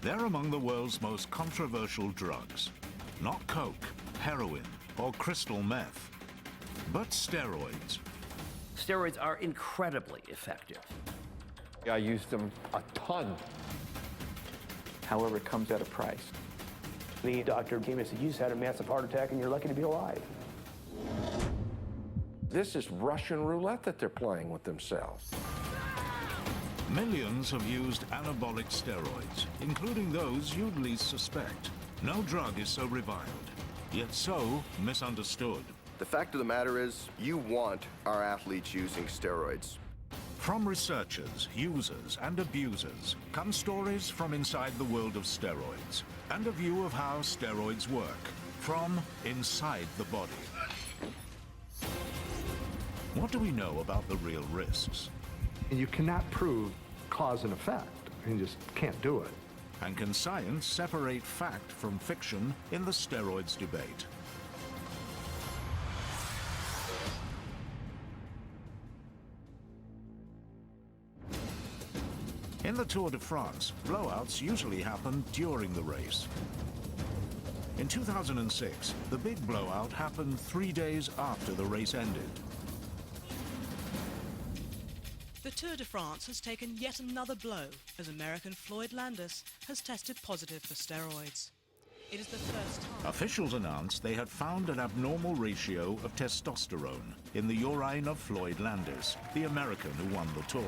They're among the world's most controversial drugs. Not coke, heroin, or crystal meth, but steroids. Steroids are incredibly effective. I used them a ton. However, it comes at a price. The doctor came and said, you just had a massive heart attack and you're lucky to be alive. This is Russian roulette that they're playing with themselves. Millions have used anabolic steroids, including those you'd least suspect. No drug is so reviled, yet so misunderstood. The fact of the matter is, you want our athletes using steroids. From researchers, users, and abusers come stories from inside the world of steroids and a view of how steroids work from inside the body. What do we know about the real risks? You cannot prove cause and effect. You just can't do it. And can science separate fact from fiction in the steroids debate? In the Tour de France, blowouts usually happen during the race. In 2006, the big blowout happened 3 days after the race ended. The Tour de France has taken yet another blow as American Floyd Landis has tested positive for steroids. It is the first time. Officials announced they had found an abnormal ratio of testosterone in the urine of Floyd Landis, the American who won the Tour.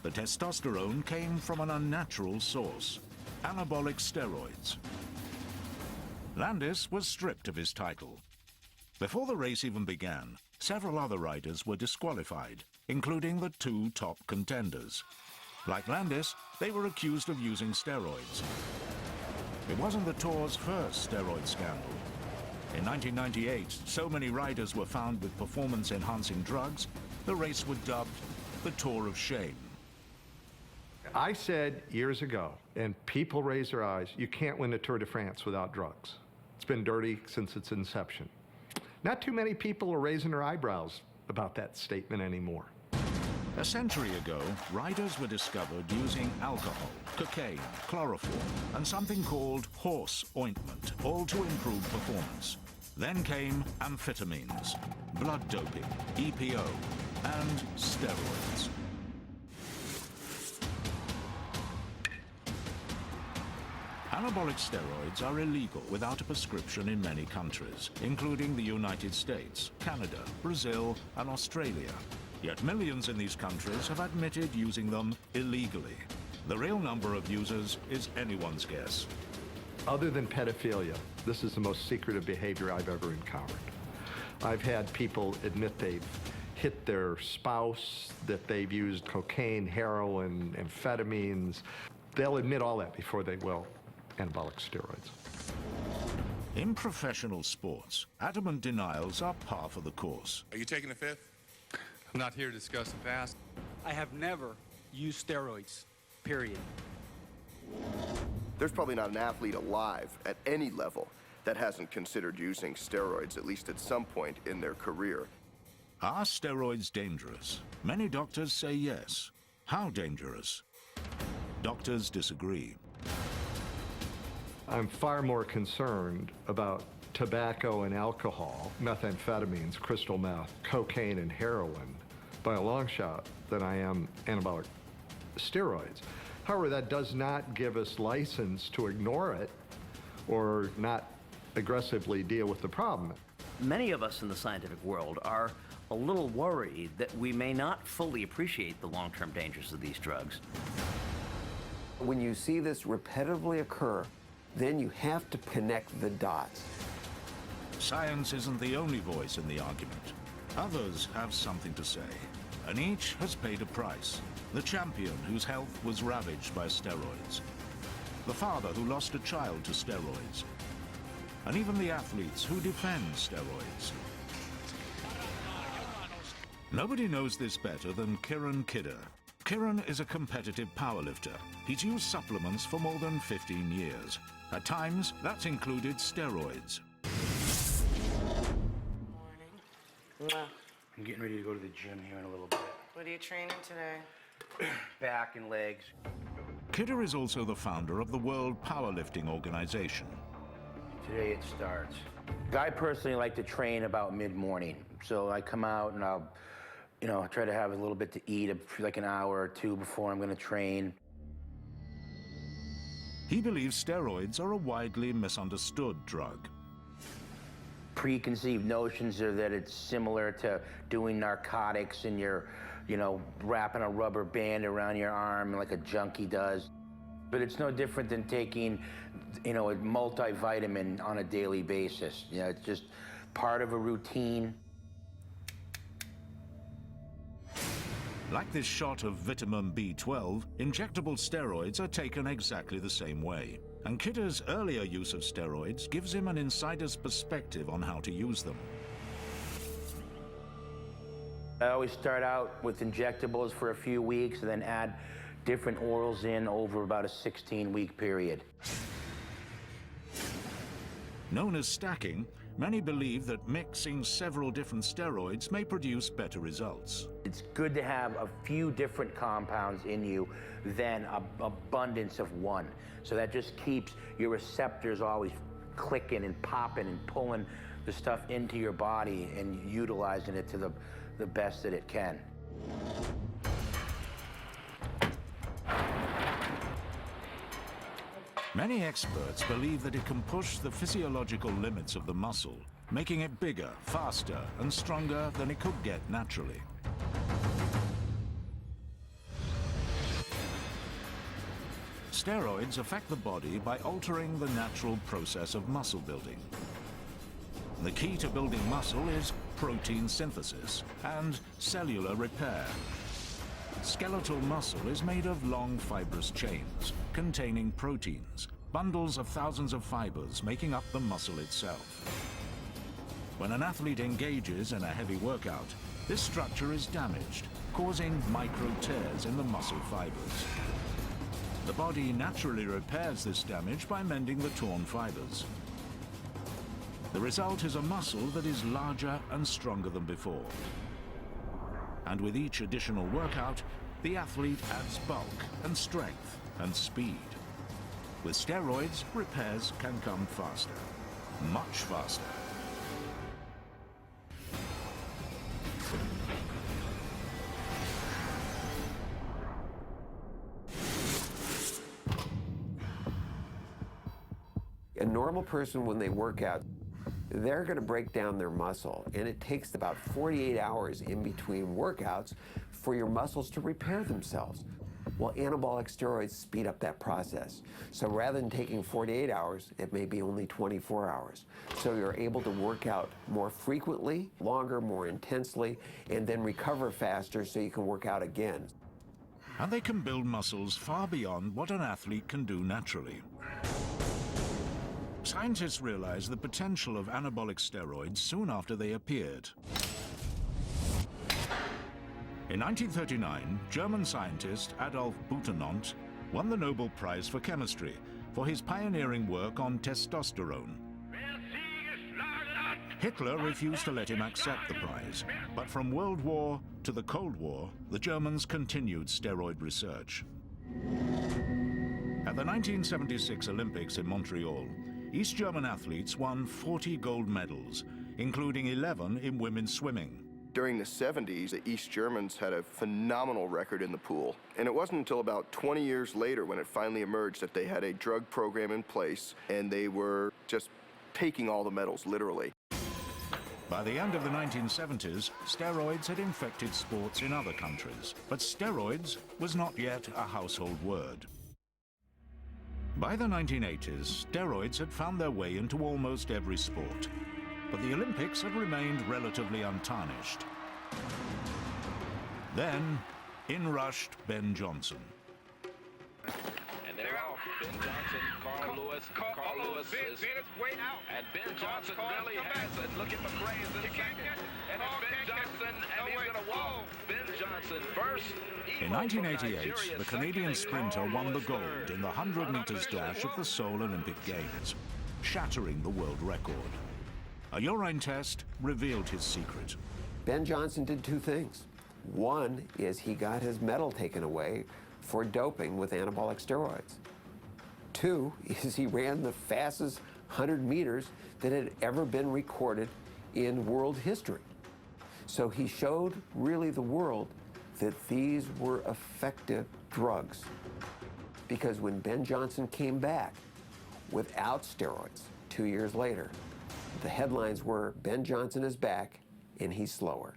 The testosterone came from an unnatural source, anabolic steroids. Landis was stripped of his title. Before the race even began, several other riders were disqualified, including the 2 top contenders. Like Landis, they were accused of using steroids. It wasn't the Tour's first steroid scandal. In 1998, so many riders were found with performance-enhancing drugs, the race was dubbed the Tour of Shame. I said years ago, and people raise their eyes, you can't win the Tour de France without drugs. It's been dirty since its inception. Not too many people are raising their eyebrows about that statement anymore. A century ago, riders were discovered using alcohol, cocaine, chloroform, and something called horse ointment, all to improve performance. Then came amphetamines, blood doping, EPO, and steroids. Anabolic steroids are illegal without a prescription in many countries, including the United States, Canada, Brazil, and Australia. Yet millions in these countries have admitted using them illegally. The real number of users is anyone's guess. Other than pedophilia, this is the most secretive behavior I've ever encountered. I've had people admit they've hit their spouse, that they've used cocaine, heroin, amphetamines. They'll admit all that before they will anabolic steroids. In professional sports, adamant denials are par for the course. Are you taking the fifth? I'm not here to discuss the past. I have never used steroids, period. There's probably not an athlete alive at any level that hasn't considered using steroids, at least at some point in their career. Are steroids dangerous? Many doctors say yes. How dangerous? Doctors disagree. I'm far more concerned about tobacco and alcohol, methamphetamines, crystal meth, cocaine, and heroin by a long shot than I am anabolic steroids. However, that does not give us license to ignore it or not aggressively deal with the problem. Many of us in the scientific world are a little worried that we may not fully appreciate the long-term dangers of these drugs. When you see this repetitively occur, then you have to connect the dots. Science isn't the only voice in the argument. Others have something to say, and each has paid a price. The champion whose health was ravaged by steroids, the father who lost a child to steroids, and even the athletes who defend steroids. Nobody knows this better than Kiran Kidder. Kiran is a competitive powerlifter. He's used supplements for more than 15 years. At times, that's included steroids. Morning. I'm getting ready to go to the gym here in a little bit. What are you training today? Back and legs. Kidder is also the founder of the World Powerlifting Organization. Today it starts. I personally like to train about mid-morning. So I come out and I'll, try to have a little bit to eat for like an hour or two before I'm going to train. He believes steroids are a widely misunderstood drug. Preconceived notions are that it's similar to doing narcotics and you're, wrapping a rubber band around your arm like a junkie does. But it's no different than taking, a multivitamin on a daily basis. It's just part of a routine. Like this shot of vitamin B12, injectable steroids are taken exactly the same way. And Kidder's earlier use of steroids gives him an insider's perspective on how to use them. I always start out with injectables for a few weeks and then add different orals in over about a 16-week period. Known as stacking, many believe that mixing several different steroids may produce better results. It's good to have a few different compounds in you than an abundance of one. So that just keeps your receptors always clicking and popping and pulling the stuff into your body and utilizing it to the best that it can. Many experts believe that it can push the physiological limits of the muscle, making it bigger, faster, and stronger than it could get naturally. Steroids affect the body by altering the natural process of muscle building. The key to building muscle is protein synthesis and cellular repair. Skeletal muscle is made of long fibrous chains containing proteins, bundles of thousands of fibers making up the muscle itself. When an athlete engages in a heavy workout, this structure is damaged, causing micro tears in the muscle fibers. The body naturally repairs this damage by mending the torn fibers. The result is a muscle that is larger and stronger than before. And with each additional workout, the athlete adds bulk and strength and speed. With steroids, repairs can come faster, much faster. A normal person, when they work out, they're going to break down their muscle, and it takes about 48 hours in between workouts for your muscles to repair themselves. Well, anabolic steroids speed up that process. So rather than taking 48 hours, it may be only 24 hours. So you're able to work out more frequently, longer, more intensely, and then recover faster so you can work out again. And they can build muscles far beyond what an athlete can do naturally. Scientists realized the potential of anabolic steroids soon after they appeared. In 1939, German scientist Adolf Butenandt won the Nobel Prize for Chemistry for his pioneering work on testosterone. Hitler refused to let him accept the prize, but from World War to the Cold War, the Germans continued steroid research. At the 1976 Olympics in Montreal, East German athletes won 40 gold medals, including 11 in women's swimming. During the 70s, the East Germans had a phenomenal record in the pool. And it wasn't until about 20 years later when it finally emerged that they had a drug program in place and they were just taking all the medals, literally. By the end of the 1970s, steroids had infected sports in other countries, but steroids was not yet a household word. By the 1980s, steroids had found their way into almost every sport, but the Olympics had remained relatively untarnished. Then, in rushed Ben Johnson. And they're off. Ben Johnson, Carl Lewis is way out. And Ben Johnson really has it. Looking for Gray in the second. And it's Ben Johnson, and he's going to walk. Ben Johnson first. In 1988, the Canadian sprinter won the gold in the 100 meters dash of the Seoul Olympic Games, shattering the world record. A urine test revealed his secret. Ben Johnson did two things. One is he got his medal taken away for doping with anabolic steroids. 2 is he ran the fastest 100 meters that had ever been recorded in world history. So he showed really the world that these were effective drugs. Because when Ben Johnson came back without steroids 2 years later, the headlines were, Ben Johnson is back and he's slower.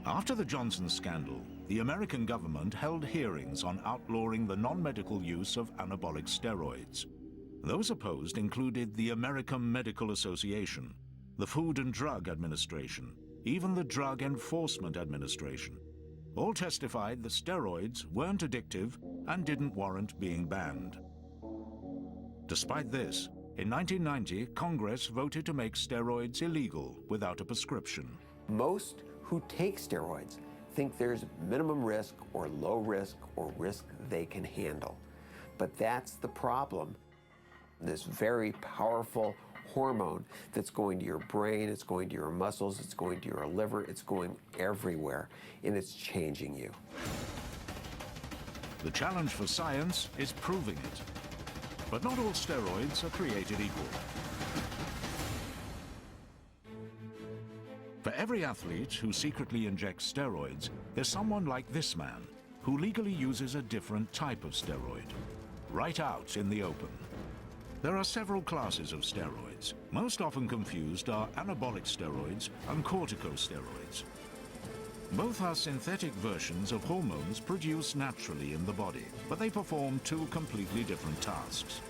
After the Johnson scandal, the American government held hearings on outlawing the non-medical use of anabolic steroids. Those opposed included the American Medical Association, the Food and Drug Administration, even the Drug Enforcement Administration. All testified that steroids weren't addictive and didn't warrant being banned. Despite this, in 1990, Congress voted to make steroids illegal without a prescription. Most who take steroids think there's minimum risk or low risk or risk they can handle. But that's the problem. This very powerful hormone that's going to your brain, it's going to your muscles, it's going to your liver, it's going everywhere, and it's changing you. The challenge for science is proving it. But not all steroids are created equal. For every athlete who secretly injects steroids, there's someone like this man who legally uses a different type of steroid, right out in the open. There are several classes of steroids. Most often confused are anabolic steroids and corticosteroids. Both are synthetic versions of hormones produced naturally in the body, but they perform two completely different tasks.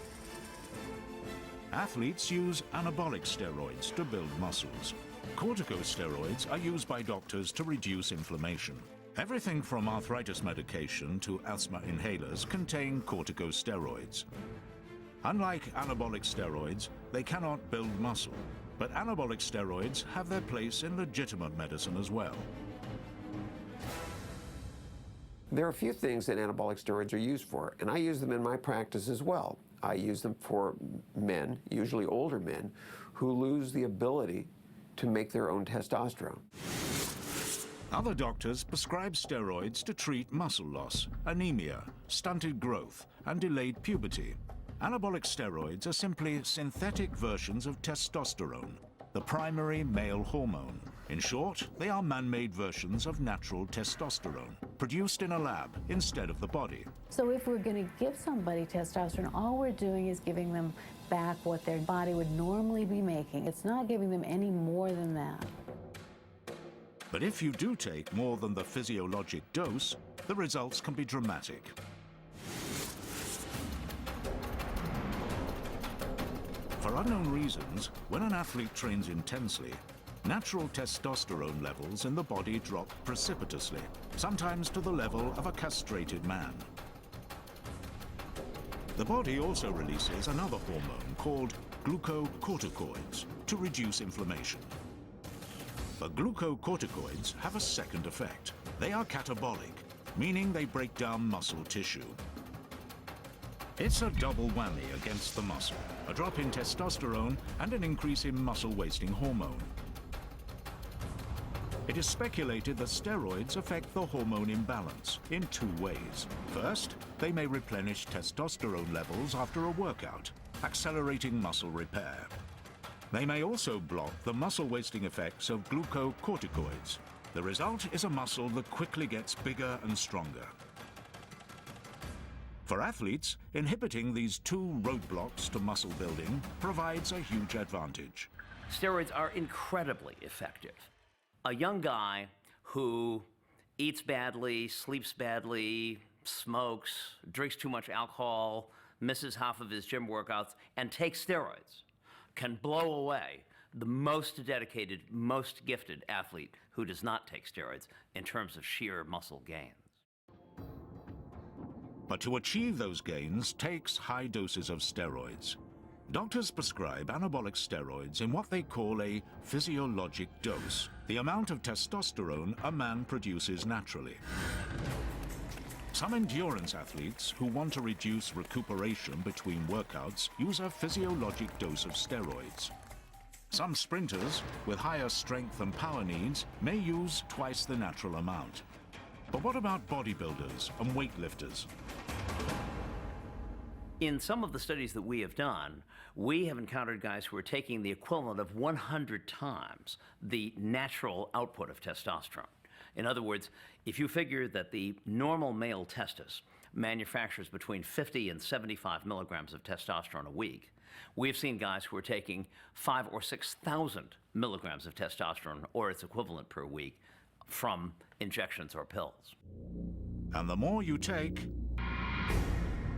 Athletes use anabolic steroids to build muscles. Corticosteroids are used by doctors to reduce inflammation. Everything from arthritis medication to asthma inhalers contain corticosteroids. Unlike anabolic steroids, they cannot build muscle, but anabolic steroids have their place in legitimate medicine as well. There are a few things that anabolic steroids are used for, and I use them in my practice as well. I use them for men, usually older men, who lose the ability to make their own testosterone. Other doctors prescribe steroids to treat muscle loss, anemia, stunted growth, and delayed puberty. Anabolic steroids are simply synthetic versions of testosterone, the primary male hormone. In short, they are man-made versions of natural testosterone, produced in a lab instead of the body. So if we're going to give somebody testosterone, all we're doing is giving them back what their body would normally be making. It's not giving them any more than that. But if you do take more than the physiologic dose, the results can be dramatic. For unknown reasons, when an athlete trains intensely, natural testosterone levels in the body drop precipitously, sometimes to the level of a castrated man. The body also releases another hormone called glucocorticoids to reduce inflammation. But glucocorticoids have a second effect. They are catabolic, meaning they break down muscle tissue. It's a double whammy against the muscle, a drop in testosterone and an increase in muscle-wasting hormone. It is speculated that steroids affect the hormone imbalance in two ways. First, they may replenish testosterone levels after a workout, accelerating muscle repair. They may also block the muscle-wasting effects of glucocorticoids. The result is a muscle that quickly gets bigger and stronger. For athletes, inhibiting these two roadblocks to muscle building provides a huge advantage. Steroids are incredibly effective. A young guy who eats badly, sleeps badly, smokes, drinks too much alcohol, misses half of his gym workouts, and takes steroids can blow away the most dedicated, most gifted athlete who does not take steroids in terms of sheer muscle gains. But to achieve those gains takes high doses of steroids. Doctors prescribe anabolic steroids in what they call a physiologic dose, the amount of testosterone a man produces naturally. Some endurance athletes who want to reduce recuperation between workouts use a physiologic dose of steroids. Some sprinters with higher strength and power needs may use twice the natural amount. But what about bodybuilders and weightlifters? In some of the studies that we have done, we have encountered guys who are taking the equivalent of 100 times the natural output of testosterone. In other words, if you figure that the normal male testis manufactures between 50 and 75 milligrams of testosterone a week, we've seen guys who are taking 5,000 or 6,000 milligrams of testosterone or its equivalent per week from injections or pills. And the more you take,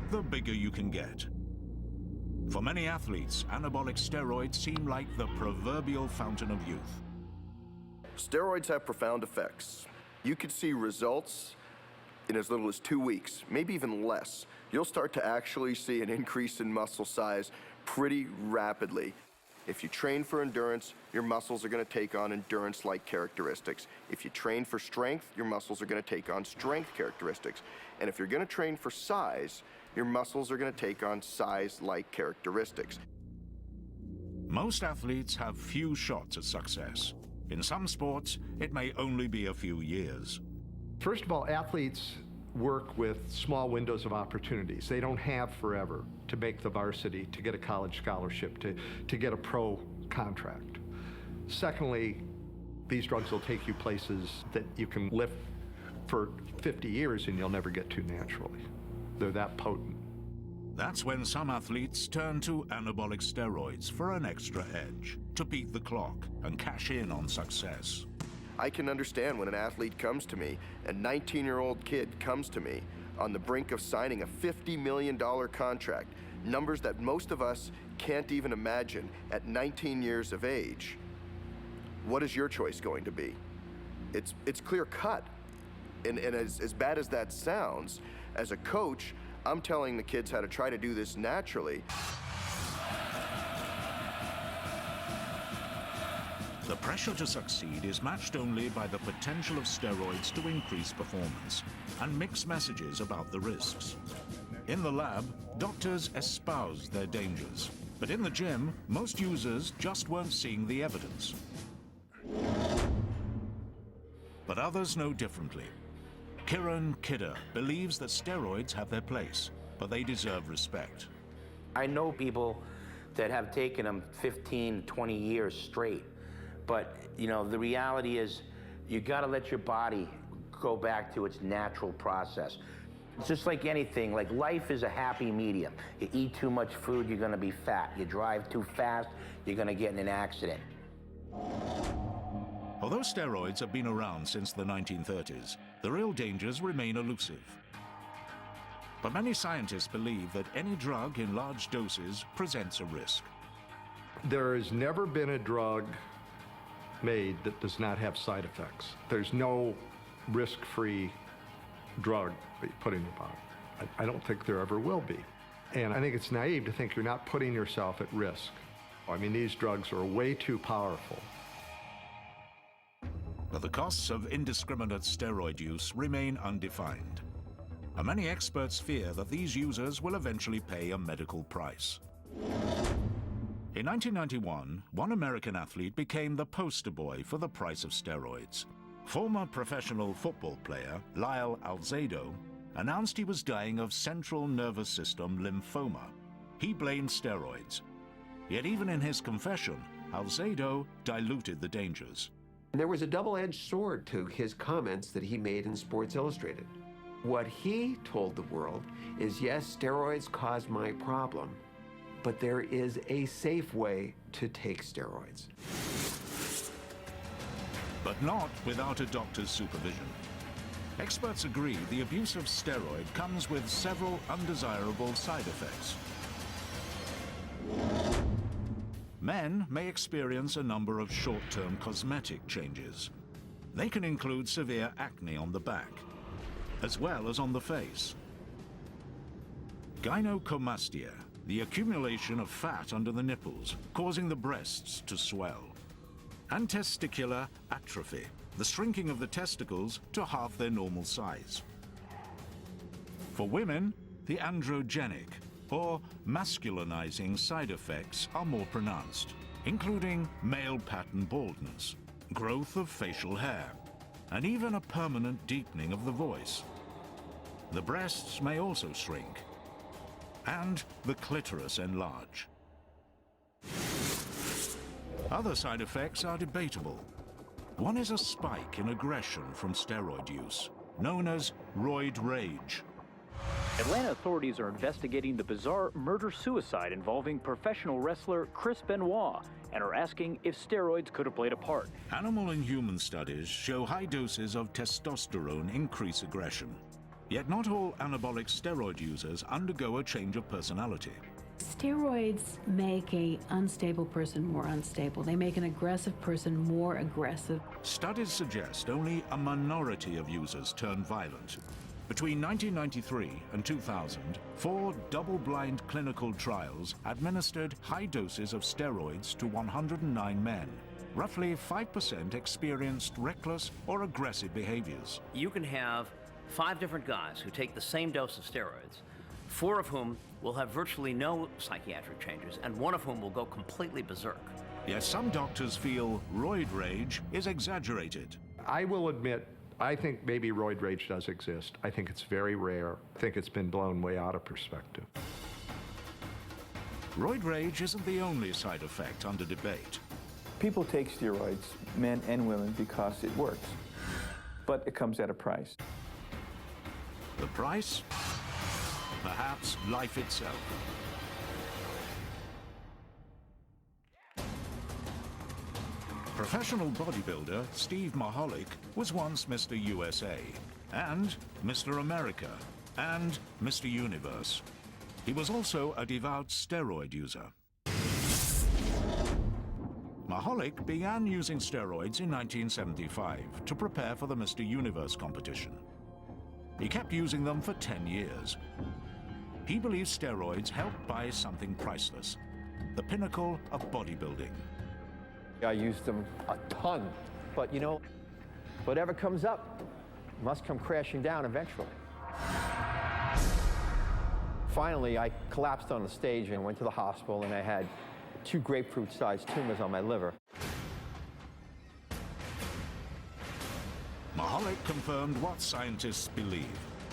the bigger you can get. For many athletes, anabolic steroids seem like the proverbial fountain of youth. Steroids have profound effects. You could see results in as little as 2 weeks, maybe even less. You'll start to actually see an increase in muscle size pretty rapidly. If you train for endurance, your muscles are going to take on endurance-like characteristics. If you train for strength, your muscles are going to take on strength characteristics. And if you're going to train for size, your muscles are going to take on size-like characteristics. Most athletes have few shots at success. In some sports, it may only be a few years. First of all, athletes work with small windows of opportunities. They don't have forever to make the varsity, to get a college scholarship, to get a pro contract. Secondly, these drugs will take you places that you can lift for 50 years and you'll never get to naturally. They're that potent. That's when some athletes turn to anabolic steroids for an extra edge, to beat the clock and cash in on success. I can understand when an athlete comes to me, a 19-year-old kid comes to me on the brink of signing a $50 million contract, numbers that most of us can't even imagine at 19 years of age. What is your choice going to be? It's clear cut. And as bad as that sounds, as a coach, I'm telling the kids how to try to do this naturally. The pressure to succeed is matched only by the potential of steroids to increase performance and mixed messages about the risks. In the lab, doctors espouse their dangers, but in the gym, most users just weren't seeing the evidence. But others know differently. Kiran Kidder believes that steroids have their place, but they deserve respect. I know people that have taken them 15, 20 years straight. But, you know, the reality is you got to let your body go back to its natural process. It's just like anything, like life is a happy medium. You eat too much food, you're going to be fat. You drive too fast, you're going to get in an accident. Although steroids have been around since the 1930s, the real dangers remain elusive. But many scientists believe that any drug in large doses presents a risk. There has never been a drug made that does not have side effects. There's no risk-free drug that you put in your body. I don't think there ever will be. And I think it's naive to think you're not putting yourself at risk. I mean, these drugs are way too powerful. But the costs of indiscriminate steroid use remain undefined. And many experts fear that these users will eventually pay a medical price. In 1991, one American athlete became the poster boy for the price of steroids. Former professional football player Lyle Alzado announced he was dying of central nervous system lymphoma. He blamed steroids. Yet even in his confession, Alzado diluted the dangers. There was a double-edged sword to his comments that he made in Sports Illustrated. What he told the world is, yes, steroids cause my problem, but there is a safe way to take steroids. But not without a doctor's supervision. Experts agree the abuse of steroid comes with several undesirable side effects. Men may experience a number of short-term cosmetic changes. They can include severe acne on the back, as well as on the face. Gynecomastia, the accumulation of fat under the nipples, causing the breasts to swell. And testicular atrophy, the shrinking of the testicles to half their normal size. For women, the androgenic, or masculinizing side effects are more pronounced, including male pattern baldness, growth of facial hair, and even a permanent deepening of the voice. The breasts may also shrink, and the clitoris enlarge. Other side effects are debatable. One is a spike in aggression from steroid use, known as roid rage. Atlanta authorities are investigating the bizarre murder-suicide involving professional wrestler Chris Benoit and are asking if steroids could have played a part. Animal and human studies show high doses of testosterone increase aggression. Yet not all anabolic steroid users undergo a change of personality. Steroids make an unstable person more unstable. They make an aggressive person more aggressive. Studies suggest only a minority of users turn violent. Between 1993 and 2000, 4 double-blind clinical trials administered high doses of steroids to 109 men. Roughly 5% experienced reckless or aggressive behaviors. You can have 5 different guys who take the same dose of steroids, 4 of whom will have virtually no psychiatric changes, and 1 of whom will go completely berserk. Yet some doctors feel roid rage is exaggerated. I will admit, I think maybe roid rage does exist. I think it's very rare. I think it's been blown way out of perspective. Roid rage isn't the only side effect under debate. People take steroids, men and women, because it works. But it comes at a price. The price? Perhaps life itself. Professional bodybuilder Steve Mahalik was once Mr. USA, and Mr. America, and Mr. Universe. He was also a devout steroid user. Mahalik began using steroids in 1975 to prepare for the Mr. Universe competition. He kept using them for 10 years. He believes steroids help buy something priceless, the pinnacle of bodybuilding. I used them a ton, but you know, whatever comes up must come crashing down eventually. Finally, I collapsed on the stage and went to the hospital, and I had 2 grapefruit-sized tumors on my liver. Mahalik confirmed what scientists believe.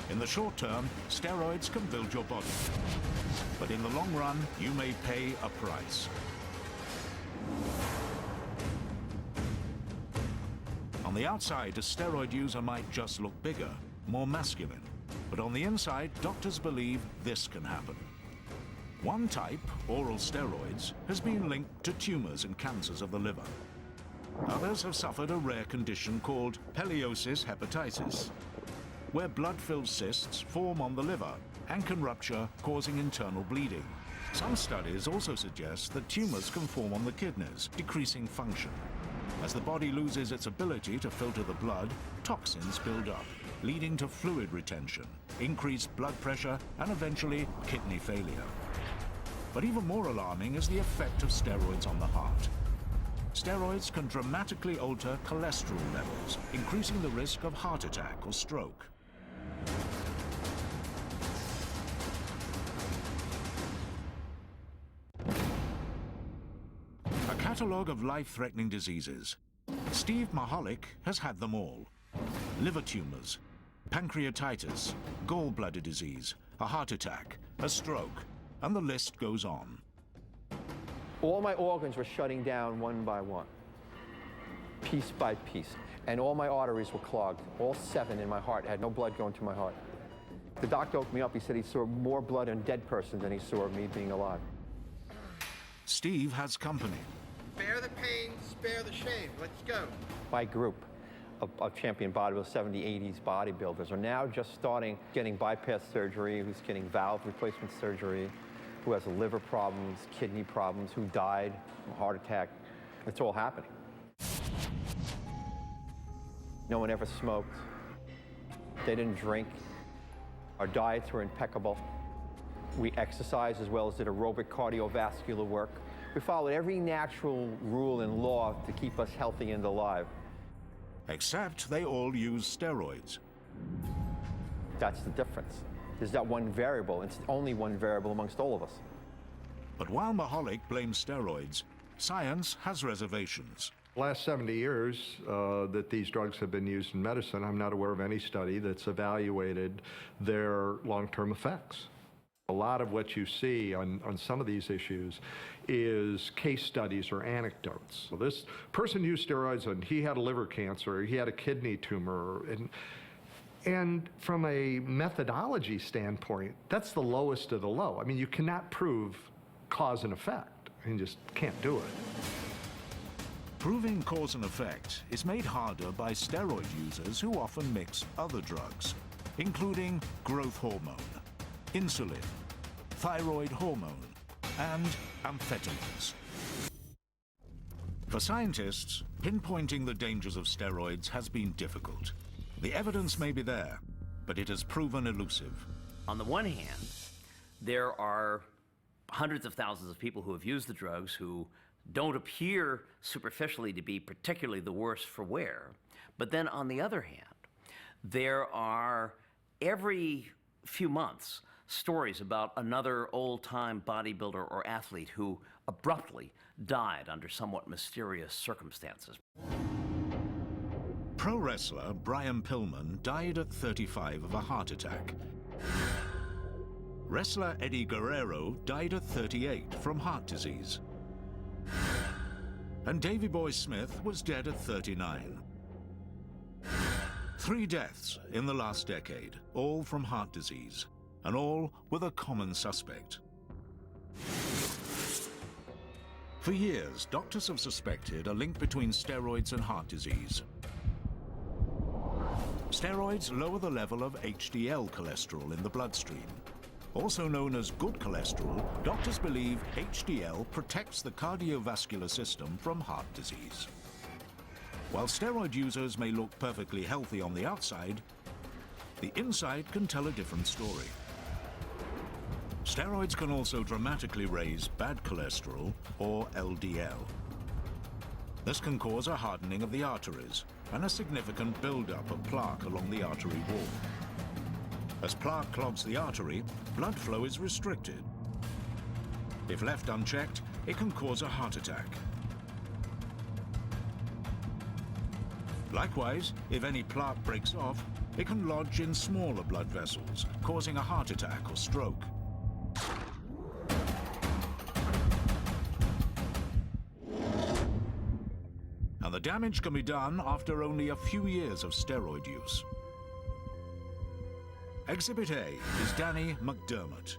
In the short term, steroids can build your body. But in the long run, you may pay a price. On the outside, a steroid user might just look bigger, more masculine. But on the inside, doctors believe this can happen. One type, oral steroids, has been linked to tumors and cancers of the liver. Others have suffered a rare condition called peliosis hepatitis, where blood-filled cysts form on the liver and can rupture, causing internal bleeding. Some studies also suggest that tumors can form on the kidneys, decreasing function. As the body loses its ability to filter the blood, toxins build up, leading to fluid retention, increased blood pressure, and eventually kidney failure. But even more alarming is the effect of steroids on the heart. Steroids can dramatically alter cholesterol levels, increasing the risk of heart attack or stroke. A catalogue of life-threatening diseases. Steve Mahalik has had them all. Liver tumors, pancreatitis, gallbladder disease, a heart attack, a stroke, and the list goes on. All my organs were shutting down one by one, piece by piece, and all my arteries were clogged. All 7 in my heart had no blood going to my heart. The doctor woke me up. He said he saw more blood in a dead person than he saw of me being alive. Steve has company. Spare the pain, spare the shame. Let's go. My group of champion bodybuilders, 70s, 80s bodybuilders, are now just starting getting bypass surgery, who's getting valve replacement surgery, who has liver problems, kidney problems, who died from a heart attack. It's all happening. No one ever smoked. They didn't drink. Our diets were impeccable. We exercised as well as did aerobic cardiovascular work. We followed every natural rule and law to keep us healthy and alive. Except they all use steroids. That's the difference. There's that one variable. It's only one variable amongst all of us. But while Mahalik blames steroids, science has reservations. Last 70 years that these drugs have been used in medicine, I'm not aware of any study that's evaluated their long-term effects. A lot of what you see on some of these issues is case studies or anecdotes. So this person used steroids and he had a liver cancer, he had a kidney tumor, and from a methodology standpoint, that's the lowest of the low. I mean, you cannot prove cause and effect. You just can't do it. Proving cause and effect is made harder by steroid users who often mix other drugs, including growth hormone, insulin, thyroid hormone, and amphetamines. For scientists, pinpointing the dangers of steroids has been difficult. The evidence may be there, but it has proven elusive. On the one hand, there are hundreds of thousands of people who have used the drugs who don't appear superficially to be particularly the worse for wear. But then on the other hand, there are every few months stories about another old-time bodybuilder or athlete who abruptly died under somewhat mysterious circumstances. Pro wrestler Brian Pillman died at 35 of a heart attack. Wrestler Eddie Guerrero died at 38 from heart disease. And Davey Boy Smith was dead at 39. 3 deaths in the last decade, all from heart disease, and all with a common suspect. For years, doctors have suspected a link between steroids and heart disease. Steroids lower the level of HDL cholesterol in the bloodstream. Also known as good cholesterol, doctors believe HDL protects the cardiovascular system from heart disease. While steroid users may look perfectly healthy on the outside, the inside can tell a different story. Steroids can also dramatically raise bad cholesterol, or LDL. This can cause a hardening of the arteries and a significant buildup of plaque along the artery wall. As plaque clogs the artery, blood flow is restricted. If left unchecked, it can cause a heart attack. Likewise, if any plaque breaks off, it can lodge in smaller blood vessels, causing a heart attack or stroke. And the damage can be done after only a few years of steroid use. Exhibit A is Danny McDermott.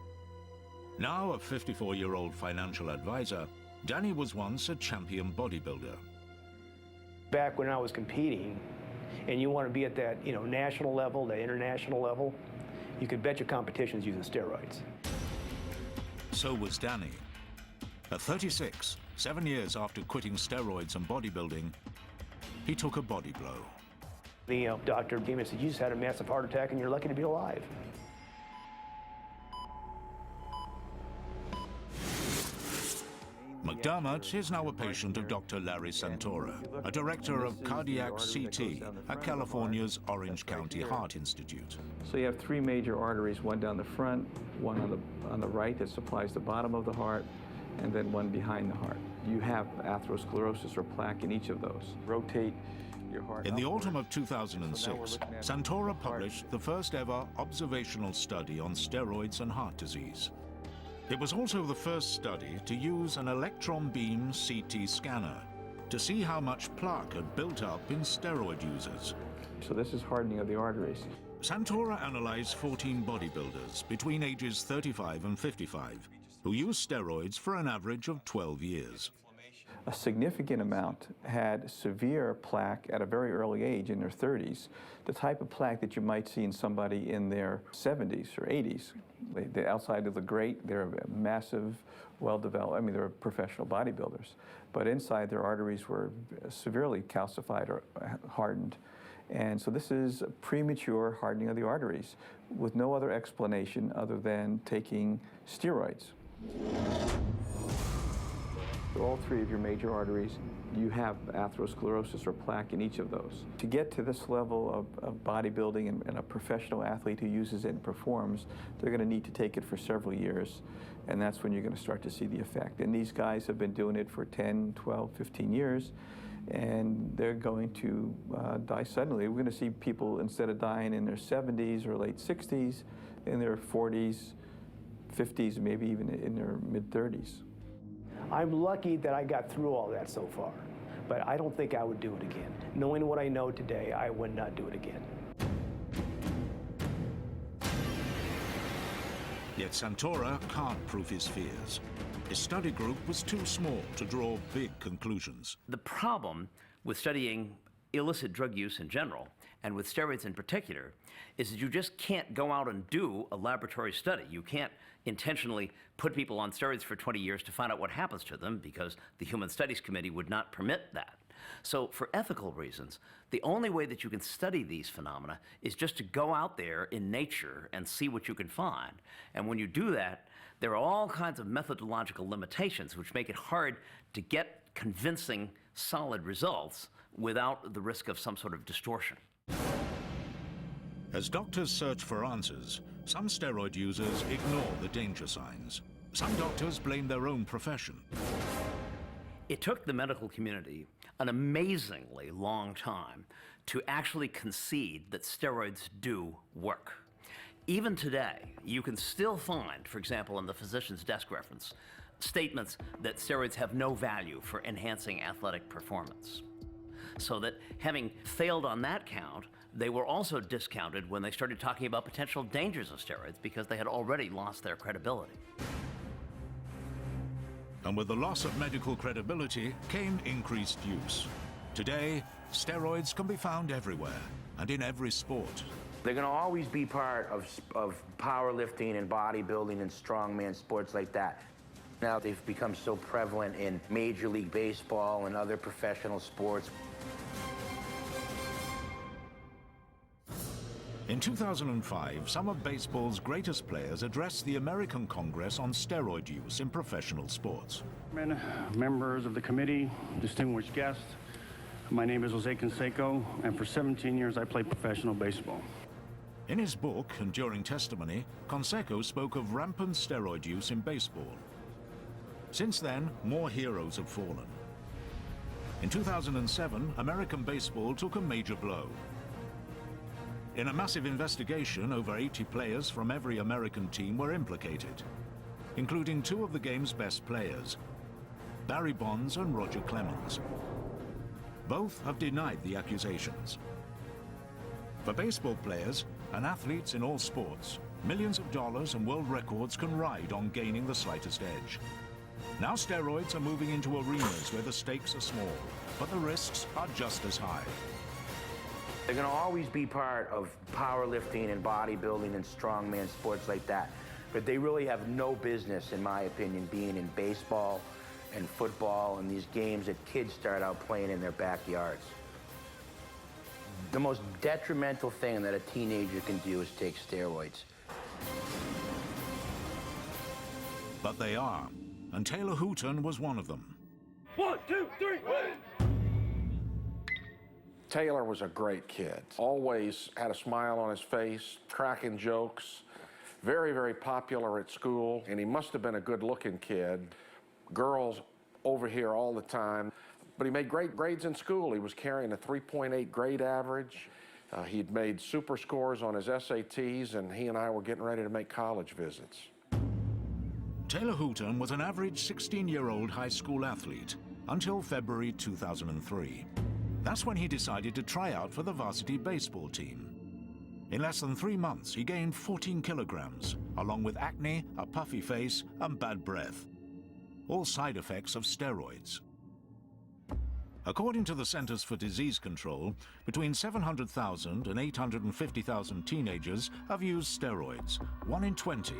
Now a 54-year-old financial advisor, Danny was once a champion bodybuilder. Back when I was competing, and you want to be at that, national level, that international level, you could bet your competition's using steroids. So was Danny. At 36, 7 years after quitting steroids and bodybuilding, he took a body blow. The doctor came and said, you just had a massive heart attack and you're lucky to be alive. McDermott is now a patient of Dr. Larry Santora, a director of cardiac CT at California's Orange County Heart Institute. So you have 3 major arteries, one down the front, one on the right that supplies the bottom of the heart, and then one behind the heart. You have atherosclerosis or plaque in each of those. Rotate your heart. In the autumn of 2006, Santora published the first ever observational study on steroids and heart disease. It was also the first study to use an electron beam CT scanner to see how much plaque had built up in steroid users. So this is hardening of the arteries. Santora analyzed 14 bodybuilders between ages 35 and 55 who used steroids for an average of 12 years. A significant amount had severe plaque at a very early age, in their 30s, the type of plaque that you might see in somebody in their 70s or 80s. The outside look great, they're massive, well-developed, they're professional bodybuilders. But inside, their arteries were severely calcified or hardened. And so this is a premature hardening of the arteries with no other explanation other than taking steroids. All 3 of your major arteries, you have atherosclerosis or plaque in each of those. To get to this level of bodybuilding and a professional athlete who uses it and performs, they're going to need to take it for several years, and that's when you're going to start to see the effect. And these guys have been doing it for 10, 12, 15 years, and they're going to die suddenly. We're going to see people, instead of dying in their 70s or late 60s, in their 40s, 50s, maybe even in their mid-30s. I'm lucky that I got through all that so far, but I don't think I would do it again. Knowing what I know today, I would not do it again. Yet Santora can't prove his fears. His study group was too small to draw big conclusions. The problem with studying illicit drug use in general, and with steroids in particular, is that you just can't go out and do a laboratory study. You can't intentionally put people on steroids for 20 years to find out what happens to them, because the Human Studies Committee would not permit that. So for ethical reasons, the only way that you can study these phenomena is just to go out there in nature and see what you can find. And when you do that, there are all kinds of methodological limitations which make it hard to get convincing, solid results without the risk of some sort of distortion. As doctors search for answers, some steroid users ignore the danger signs. Some doctors blame their own profession. It took the medical community an amazingly long time to actually concede that steroids do work. Even today, you can still find, for example, in the physician's desk reference, statements that steroids have no value for enhancing athletic performance. So that having failed on that count, they were also discounted when they started talking about potential dangers of steroids because they had already lost their credibility. And with the loss of medical credibility came increased use. Today, steroids can be found everywhere and in every sport. They're going to always be part of powerlifting and bodybuilding and strongman sports like that. Now they've become so prevalent in Major League Baseball and other professional sports. In 2005, some of baseball's greatest players addressed the American Congress on steroid use in professional sports. Members of the committee, distinguished guests, my name is Jose Canseco, and for 17 years I played professional baseball. In his book and during testimony, Canseco spoke of rampant steroid use in baseball. Since then, more heroes have fallen. In 2007, American baseball took a major blow. In a massive investigation, over 80 players from every American team were implicated, including two of the game's best players, Barry Bonds and Roger Clemens. Both have denied the accusations. For baseball players and athletes in all sports, millions of dollars and world records can ride on gaining the slightest edge. Now steroids are moving into arenas where the stakes are small, but the risks are just as high. They're going to always be part of powerlifting and bodybuilding and strongman sports like that. But they really have no business, in my opinion, being in baseball and football and these games that kids start out playing in their backyards. The most detrimental thing that a teenager can do is take steroids. But they are, and Taylor Hooton was one of them. 1, 2, 3, Taylor was a great kid. Always had a smile on his face, cracking jokes, very, very popular at school, and he must have been a good-looking kid. Girls over here all the time. But he made great grades in school. He was carrying a 3.8 grade average. He'd made super scores on his SATs, and he and I were getting ready to make college visits. Taylor Hooton was an average 16-year-old high school athlete until February 2003. That's when he decided to try out for the varsity baseball team. In less than 3 months, he gained 14 kilograms, along with acne, a puffy face, and bad breath. All side effects of steroids. According to the Centers for Disease Control, between 700,000 and 850,000 teenagers have used steroids, 1 in 20.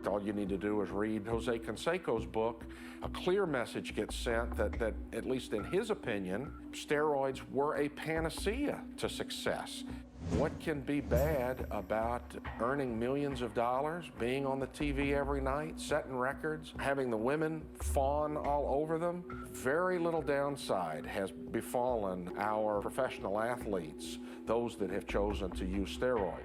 All you need to do is read Jose Canseco's book. A clear message gets sent that at least in his opinion, steroids were a panacea to success. What can be bad about earning millions of dollars, being on the TV every night, setting records, having the women fawn all over them? Very little downside has befallen our professional athletes, those that have chosen to use steroids.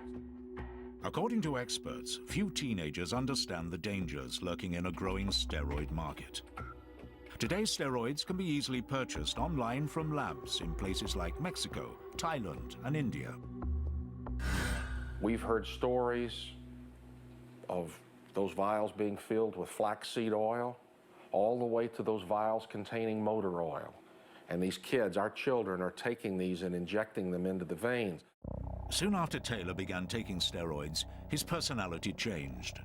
According to experts, few teenagers understand the dangers lurking in a growing steroid market. Today, steroids can be easily purchased online from labs in places like Mexico, Thailand, and India. We've heard stories of those vials being filled with flaxseed oil, all the way to those vials containing motor oil. And these kids, our children, are taking these and injecting them into the veins. Soon after Taylor began taking steroids, his personality changed.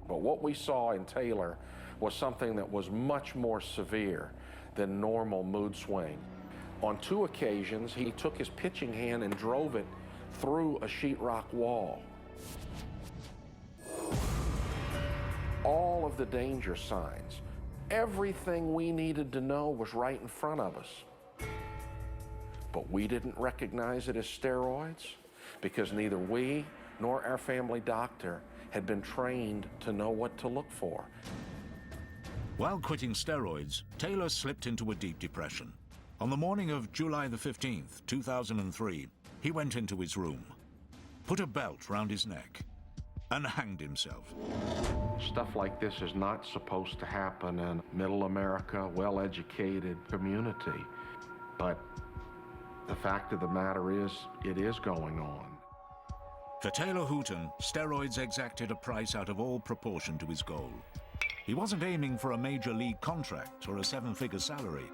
But what we saw in Taylor was something that was much more severe than normal mood swing. On 2 occasions, he took his pitching hand and drove it through a sheetrock wall. All of the danger signs, everything we needed to know was right in front of us. But we didn't recognize it as steroids because neither we nor our family doctor had been trained to know what to look for. While quitting steroids, Taylor slipped into a deep depression. On the morning of July the 15th, 2003, he went into his room, put a belt round his neck, and hanged himself. Stuff like this is not supposed to happen in middle America, well-educated community. But the fact of the matter is, it is going on. For Taylor Hooton, steroids exacted a price out of all proportion to his goal. He wasn't aiming for a major league contract or a 7-figure salary.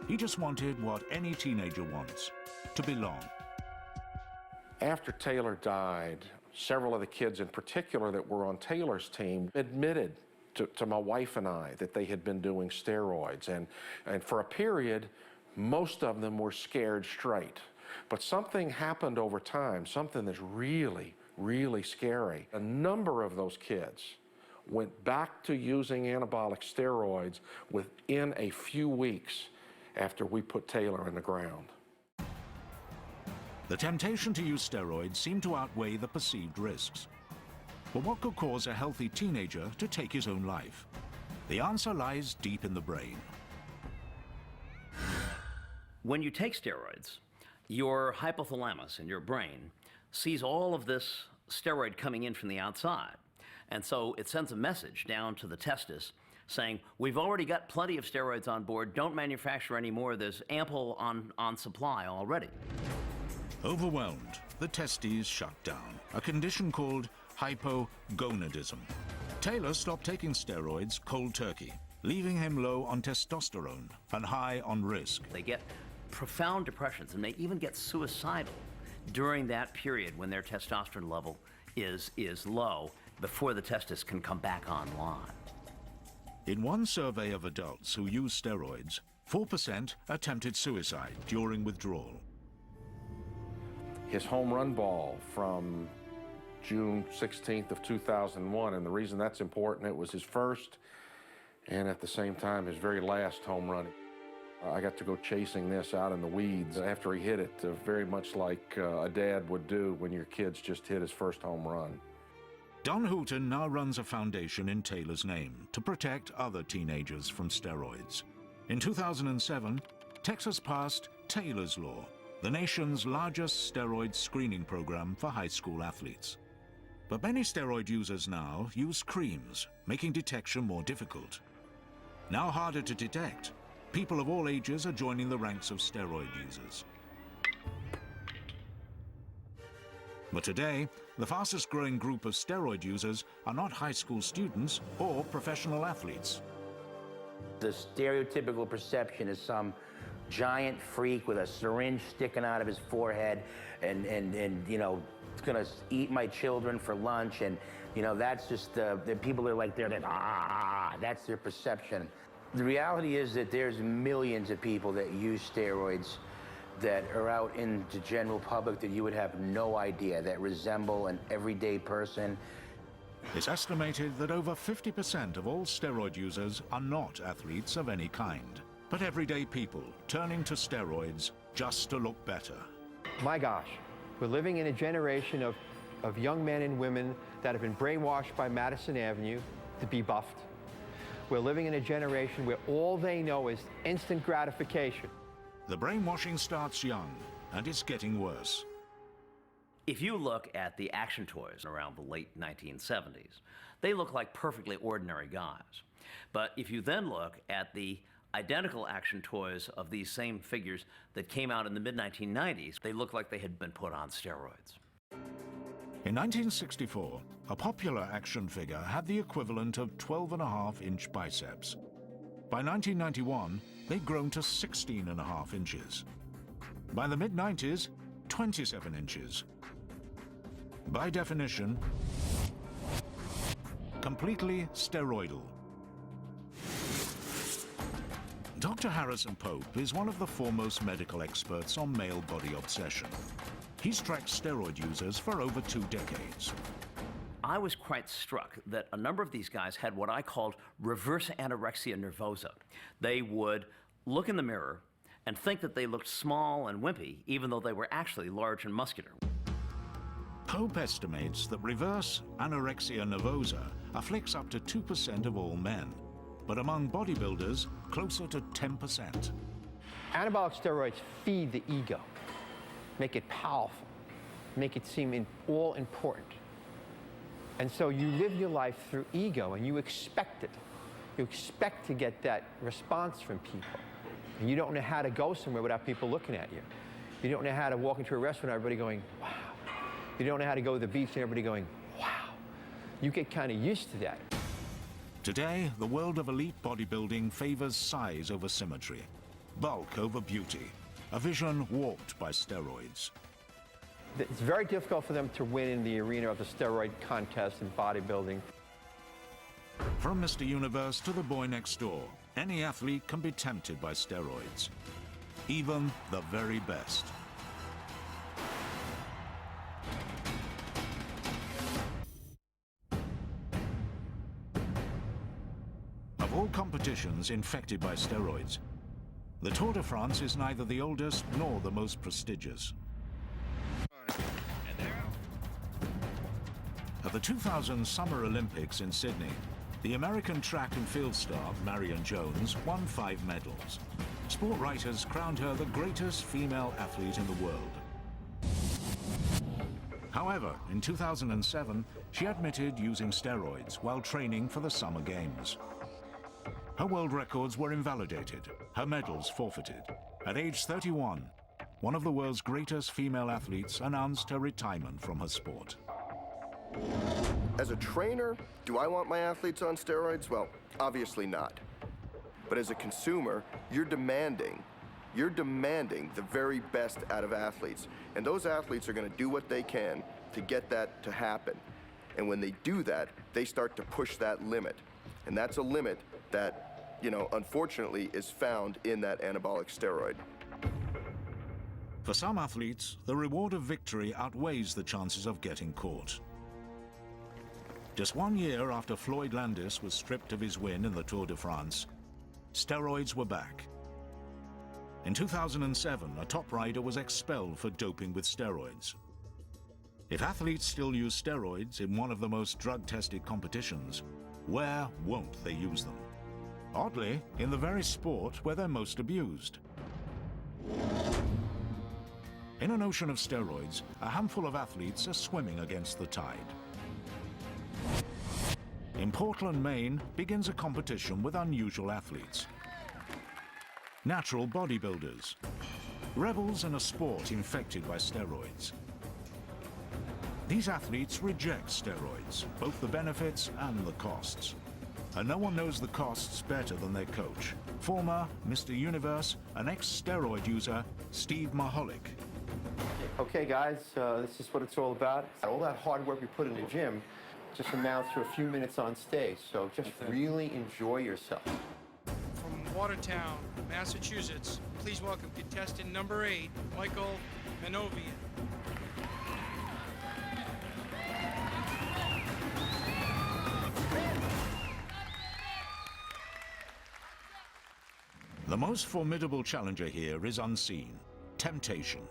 He just wanted what any teenager wants, to belong. After Taylor died, several of the kids in particular that were on Taylor's team admitted to my wife and I that they had been doing steroids. And for a period, most of them were scared straight. But something happened over time, something that's really, really scary. A number of those kids went back to using anabolic steroids within a few weeks after we put Taylor in the ground. The temptation to use steroids seemed to outweigh the perceived risks. But what could cause a healthy teenager to take his own life? The answer lies deep in the brain. When you take steroids, your hypothalamus in your brain sees all of this steroid coming in from the outside. And so it sends a message down to the testis saying, we've already got plenty of steroids on board, don't manufacture any more, there's ample on supply already. Overwhelmed, the testes shut down, a condition called hypogonadism. Taylor stopped taking steroids cold turkey, leaving him low on testosterone and high on risk. They get profound depressions and may even get suicidal during that period when their testosterone level is low before the testis can come back online. In one survey of adults who used steroids, 4% attempted suicide during withdrawal. His home run ball from June 16th of 2001, and the reason that's important, it was his first and at the same time his very last home run. I got to go chasing this out in the weeds after he hit it, very much like a dad would do when your kid's just hit his first home run. Don Hooton now runs a foundation in Taylor's name to protect other teenagers from steroids. In 2007, Texas passed Taylor's Law, the nation's largest steroid screening program for high school athletes. But many steroid users now use creams, making detection more difficult. Now harder to detect, people of all ages are joining the ranks of steroid users. But today, the fastest growing group of steroid users are not high school students or professional athletes. The stereotypical perception is some giant freak with a syringe sticking out of his forehead and you know, it's gonna eat my children for lunch, and you know, that's just the people are like, that's their perception. The reality is that there's millions of people that use steroids that are out in the general public that you would have no idea, that resemble an everyday person. It's estimated that over 50% of all steroid users are not athletes of any kind, but everyday people turning to steroids just to look better. My gosh, we're living in a generation of young men and women that have been brainwashed by Madison Avenue to be buffed. We're living in a generation where all they know is instant gratification. The brainwashing starts young, and it's getting worse. If you look at the action toys around the late 1970s, they look like perfectly ordinary guys. But if you then look at the identical action toys of these same figures that came out in the mid-1990s. They looked like they had been put on steroids. In 1964, a popular action figure had the equivalent of 12.5-inch biceps. By 1991, they'd grown to 16.5 inches. By the mid-90s, 27 inches. By definition, completely steroidal. Dr. Harrison Pope is one of the foremost medical experts on male body obsession. He's tracked steroid users for over 2 decades. I was quite struck that a number of these guys had what I called reverse anorexia nervosa. They would look in the mirror and think that they looked small and wimpy, even though they were actually large and muscular. Pope estimates that reverse anorexia nervosa afflicts up to 2% of all men, but among bodybuilders, closer to 10%. Anabolic steroids feed the ego, make it powerful, make it seem all important. And so you live your life through ego, and you expect it. You expect to get that response from people. And you don't know how to go somewhere without people looking at you. You don't know how to walk into a restaurant and everybody going, wow. You don't know how to go to the beach and everybody going, wow. You get kind of used to that. Today, the world of elite bodybuilding favors size over symmetry, bulk over beauty, a vision warped by steroids. It's very difficult for them to win in the arena of the steroid contest in bodybuilding. From Mr. Universe to the boy next door, any athlete can be tempted by steroids, even the very best. Of all competitions infected by steroids, the Tour de France is neither the oldest nor the most prestigious. At the 2000 Summer Olympics in Sydney, the American track and field star Marion Jones won 5 medals. Sport writers crowned her the greatest female athlete in the world. However, in 2007, she admitted using steroids while training for the Summer Games. Her world records were invalidated, her medals forfeited. At age 31, one of the world's greatest female athletes announced her retirement from her sport. As a trainer, do I want my athletes on steroids? Well, obviously not. But as a consumer, you're demanding the very best out of athletes. And those athletes are going to do what they can to get that to happen. And when they do that, they start to push that limit. And that's a limit that, unfortunately is found in that anabolic steroid. For some athletes, the reward of victory outweighs the chances of getting caught. Just 1 year after Floyd Landis was stripped of his win in the Tour de France, steroids were back. In 2007, a top rider was expelled for doping with steroids. If athletes still use steroids in one of the most drug-tested competitions, where won't they use them? Oddly, in the very sport where they're most abused. In an ocean of steroids, a handful of athletes are swimming against the tide. In Portland, Maine, begins a competition with unusual athletes. Natural bodybuilders, rebels in a sport infected by steroids. These athletes reject steroids, both the benefits and the costs. And no one knows the costs better than their coach, former Mr. Universe and ex-steroid user, Steve Mahalik. Okay, guys, this is what it's all about. All that hard work we put in the gym just amounts to a few minutes on stage, so just really enjoy yourself. From Watertown, Massachusetts, please welcome contestant number 8, Michael Manovian. The most formidable challenger here is unseen: temptation.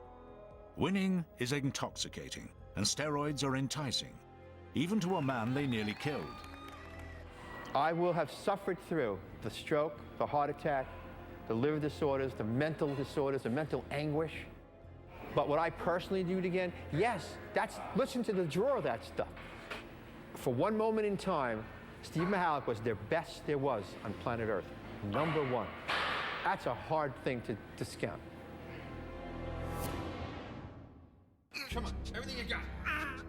Winning is intoxicating, and steroids are enticing, even to a man they nearly killed. I will have suffered through the stroke, the heart attack, the liver disorders, the mental disorders, the mental anguish. But would I personally do it again? Yes, listen to the drawer of that stuff. For one moment in time, Steve Mahalik was the best there was on planet Earth. #1. That's a hard thing to discount. Come on, everything you got.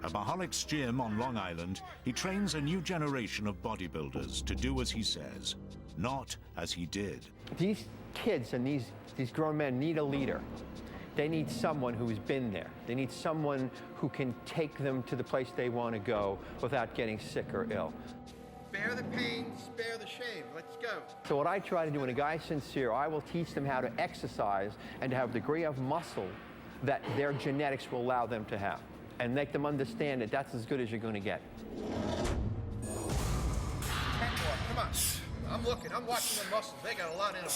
At Maholik's gym on Long Island, he trains a new generation of bodybuilders to do as he says, not as he did. These kids and these grown men need a leader. They need someone who's been there. They need someone who can take them to the place they want to go without getting sick or ill. Spare the pain, spare the shame. Let's go. So what I try to do when a guy's sincere, I will teach them how to exercise and to have a degree of muscle that their genetics will allow them to have, and make them understand that that's as good as you're going to get. 10 more, come on. I'm looking, I'm watching the muscles. They got a lot in them.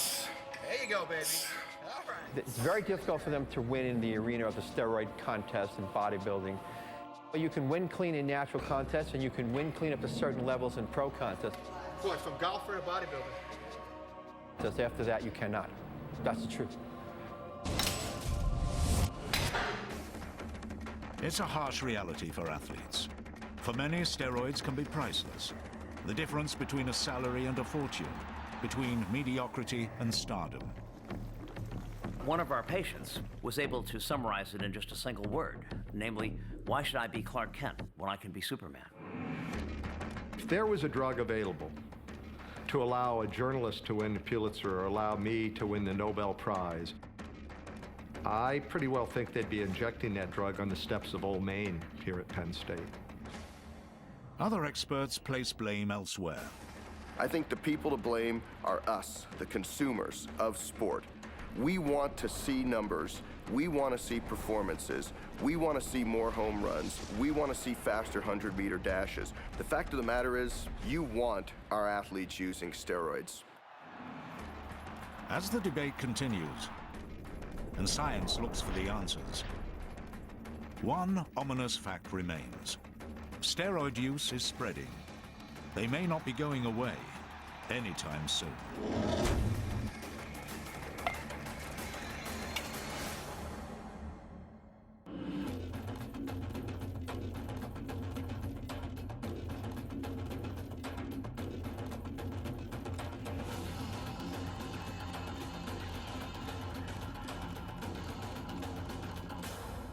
There you go, baby. All right. It's very difficult for them to win in the arena of the steroid contest and bodybuilding. You can win clean in natural contests, and you can win clean up to certain levels in pro contests. Boy, from golfer to bodybuilder. Just after that, you cannot. That's the truth. It's a harsh reality for athletes. For many, steroids can be priceless. The difference between a salary and a fortune, between mediocrity and stardom. One of our patients was able to summarize it in just a single word, namely, why should I be Clark Kent when I can be Superman? If there was a drug available to allow a journalist to win the Pulitzer or allow me to win the Nobel Prize, I pretty well think they'd be injecting that drug on the steps of Old Main here at Penn State. Other experts place blame elsewhere. I think the people to blame are us, the consumers of sport. We want to see numbers. We want to see performances. We want to see more home runs. We want to see faster 100-meter dashes. The fact of the matter is, you want our athletes using steroids. As the debate continues, and science looks for the answers, one ominous fact remains. Steroid use is spreading. They may not be going away anytime soon.